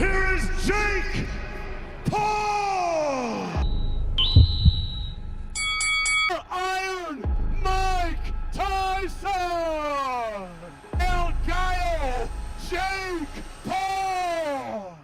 Here is Jake Paul! Iron Mike Tyson! El Gallo, Jake Paul!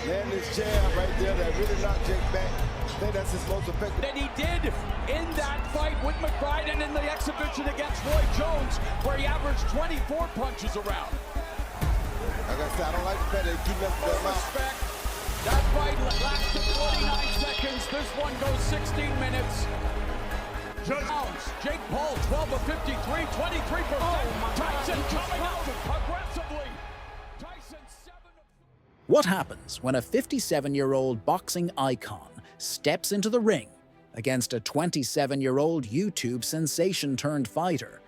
Land this jab right there that really knocked Jake back. I think that's his most effective. That he did in that fight with McBride and in the exhibition against Roy Jones, where he averaged 24 punches around. Like I said, I don't like the fact that he keep up the amount. Respect. That fight lasted 49 seconds. This one goes 16 minutes. Rounds. Jake Paul, 12 of 53, 23%. Tyson coming out aggressively. Tyson, 7 of... What happens when a 57-year-old boxing icon steps into the ring against a 27-year-old YouTube sensation-turned-fighter?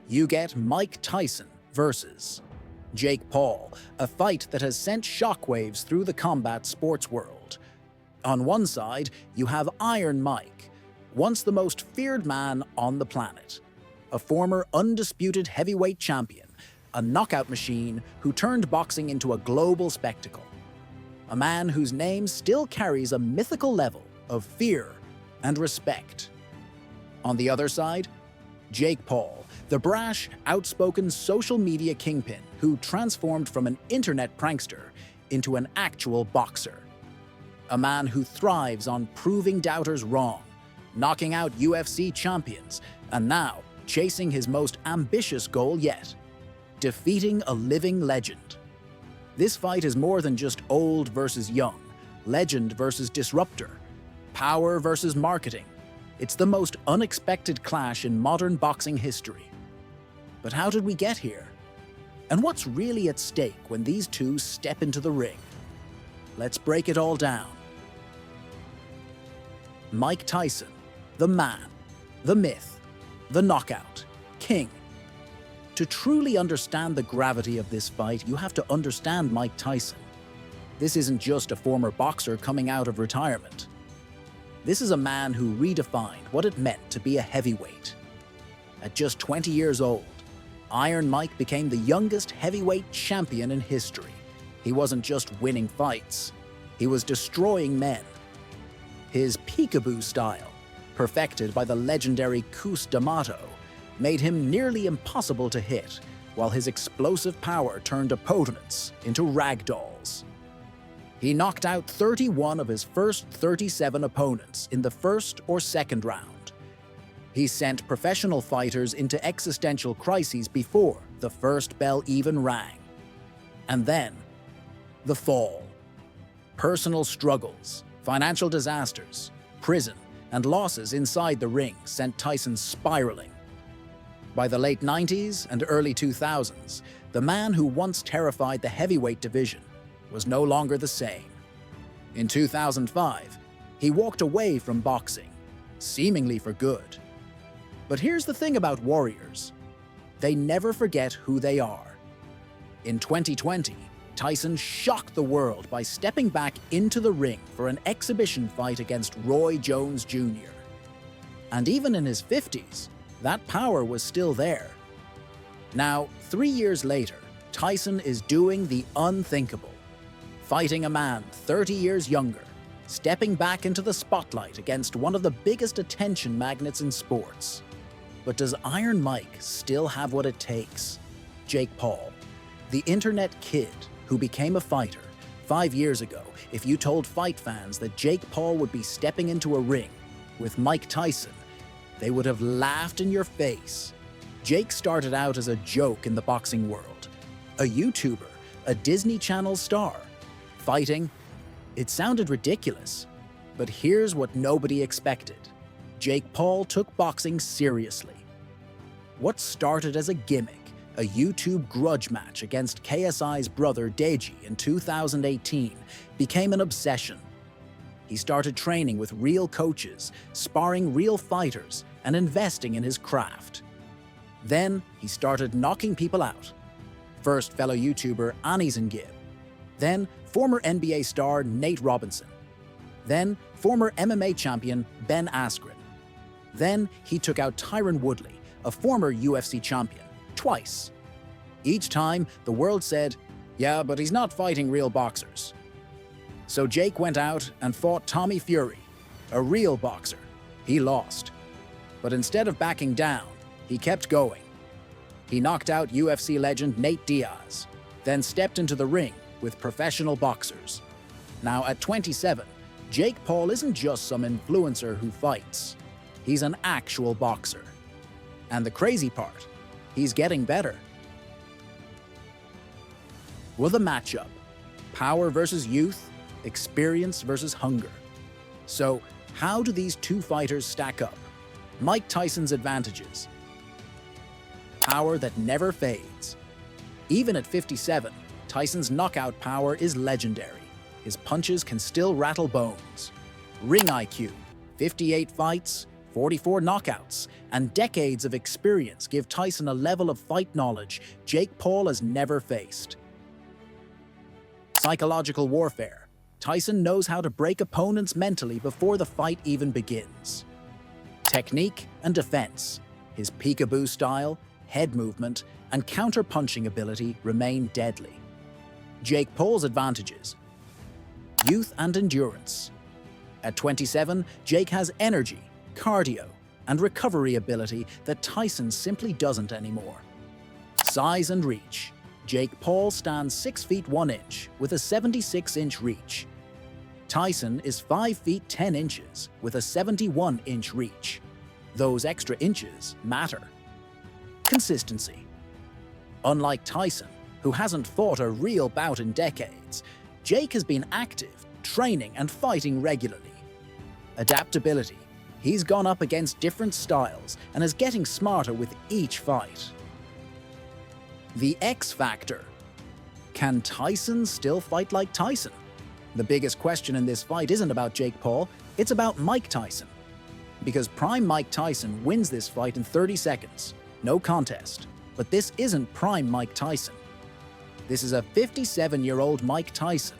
You get Mike Tyson versus Jake Paul, a fight that has sent shockwaves through the combat sports world. On one side, you have Iron Mike, once the most feared man on the planet, a former undisputed heavyweight champion, a knockout machine who turned boxing into a global spectacle. A man whose name still carries a mythical level of fear and respect. On the other side, Jake Paul, the brash, outspoken social media kingpin who transformed from an internet prankster into an actual boxer. A man who thrives on proving doubters wrong, knocking out UFC champions, and now chasing his most ambitious goal yet, defeating a living legend. This fight is more than just old versus young, legend versus disruptor, power versus marketing. It's the most unexpected clash in modern boxing history. But how did we get here? And what's really at stake when these two step into the ring? Let's break it all down. Mike Tyson, the man, the myth, the knockout, king. To truly understand the gravity of this fight, you have to understand Mike Tyson. This isn't just a former boxer coming out of retirement. This is a man who redefined what it meant to be a heavyweight. At just 20 years old, Iron Mike became the youngest heavyweight champion in history. He wasn't just winning fights, he was destroying men. His peekaboo style, perfected by the legendary Cus D'Amato, made him nearly impossible to hit, while his explosive power turned opponents into ragdolls. He knocked out 31 of his first 37 opponents in the first or second round. He sent professional fighters into existential crises before the first bell even rang. And then, the fall. Personal struggles, financial disasters, prison, and losses inside the ring sent Tyson spiraling. By the late 90s and early 2000s, the man who once terrified the heavyweight division was no longer the same. In 2005, he walked away from boxing, seemingly for good. But here's the thing about warriors. They never forget who they are. In 2020, Tyson shocked the world by stepping back into the ring for an exhibition fight against Roy Jones Jr. And even in his 50s, that power was still there. Now, 3 years later, Tyson is doing the unthinkable, fighting a man 30 years younger, stepping back into the spotlight against one of the biggest attention magnets in sports. But does Iron Mike still have what it takes? Jake Paul, the internet kid who became a fighter. 5 years ago, if you told fight fans that Jake Paul would be stepping into a ring with Mike Tyson, they would have laughed in your face. Jake started out as a joke in the boxing world, a YouTuber, a Disney Channel star. Fighting, it sounded ridiculous, but here's what nobody expected. Jake Paul took boxing seriously. What started as a gimmick, a YouTube grudge match against KSI's brother Deji in 2018, became an obsession. He started training with real coaches, sparring real fighters, and investing in his craft. Then he started knocking people out. First fellow YouTuber Anizangib, then former NBA star Nate Robinson, then former MMA champion Ben Askren. Then he took out Tyron Woodley, a former UFC champion, twice. Each time, the world said, Yeah, but he's not fighting real boxers. So Jake went out and fought Tommy Fury, a real boxer. He lost. But instead of backing down, he kept going. He knocked out UFC legend Nate Diaz, then stepped into the ring with professional boxers. Now at 27, Jake Paul isn't just some influencer who fights. He's an actual boxer. And the crazy part, he's getting better. Well, the matchup: power versus youth, experience versus hunger. So, how do these two fighters stack up? Mike Tyson's advantages: power that never fades. Even at 57, Tyson's knockout power is legendary. His punches can still rattle bones. Ring IQ: 58 fights, 44 knockouts, and decades of experience give Tyson a level of fight knowledge Jake Paul has never faced. Psychological warfare: Tyson knows how to break opponents mentally before the fight even begins. Technique and defense: his peekaboo style, head movement, and counter-punching ability remain deadly. Jake Paul's advantages: youth and endurance. At 27, Jake has energy, cardio, and recovery ability that Tyson simply doesn't anymore. Size and reach: Jake Paul stands 6 feet 1 inch with a 76-inch reach. Tyson is 5 feet 10 inches with a 71-inch reach. Those extra inches matter. Consistency: unlike Tyson, who hasn't fought a real bout in decades, Jake has been active, training and fighting regularly. Adaptability: he's gone up against different styles and is getting smarter with each fight. The X Factor: can Tyson still fight like Tyson? The biggest question in this fight isn't about Jake Paul, it's about Mike Tyson. Because prime Mike Tyson wins this fight in 30 seconds, no contest. But this isn't prime Mike Tyson. This is a 57-year-old Mike Tyson,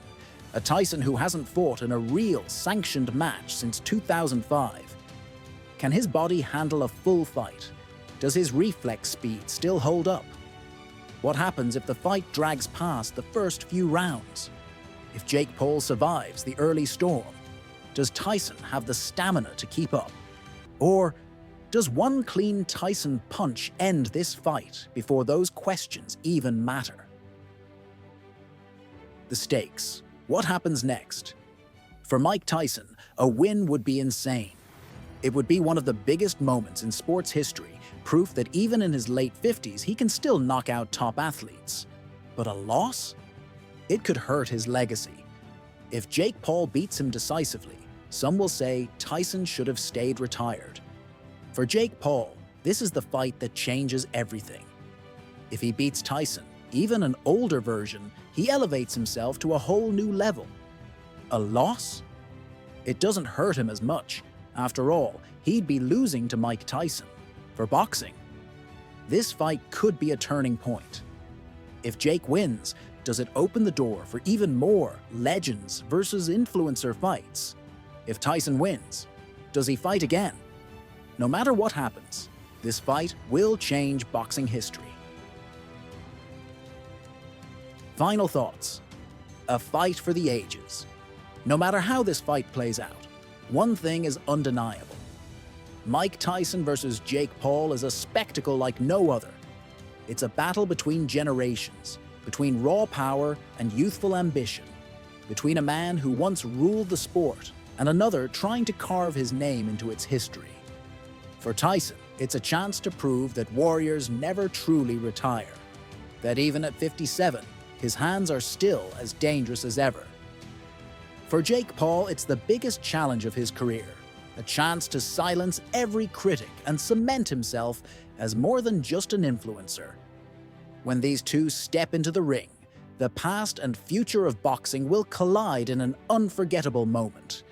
a Tyson who hasn't fought in a real sanctioned match since 2005. Can his body handle a full fight? Does his reflex speed still hold up? What happens if the fight drags past the first few rounds? If Jake Paul survives the early storm, does Tyson have the stamina to keep up? Or does one clean Tyson punch end this fight before those questions even matter? The stakes: what happens next? For Mike Tyson, a win would be insane. It would be one of the biggest moments in sports history, proof that even in his late 50s, he can still knock out top athletes. But a loss? It could hurt his legacy. If Jake Paul beats him decisively, some will say Tyson should have stayed retired. For Jake Paul, this is the fight that changes everything. If he beats Tyson, even an older version, he elevates himself to a whole new level. A loss? It doesn't hurt him as much. After all, he'd be losing to Mike Tyson. For boxing, this fight could be a turning point. If Jake wins, does it open the door for even more legends versus influencer fights? If Tyson wins, does he fight again? No matter what happens, this fight will change boxing history. Final thoughts: a fight for the ages. No matter how this fight plays out, one thing is undeniable. Mike Tyson versus Jake Paul is a spectacle like no other. It's a battle between generations, between raw power and youthful ambition, between a man who once ruled the sport and another trying to carve his name into its history. For Tyson, it's a chance to prove that warriors never truly retire, that even at 57, his hands are still as dangerous as ever. For Jake Paul, it's the biggest challenge of his career, a chance to silence every critic and cement himself as more than just an influencer. When these two step into the ring, the past and future of boxing will collide in an unforgettable moment.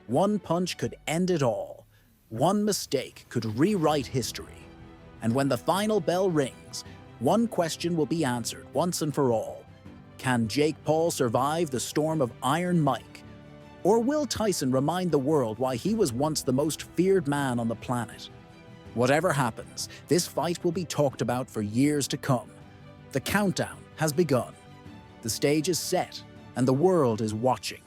One punch could end it all. One mistake could rewrite history. And when the final bell rings, one question will be answered once and for all. Can Jake Paul survive the storm of Iron Mike? Or will Tyson remind the world why he was once the most feared man on the planet? Whatever happens, this fight will be talked about for years to come. The countdown has begun. The stage is set, and the world is watching.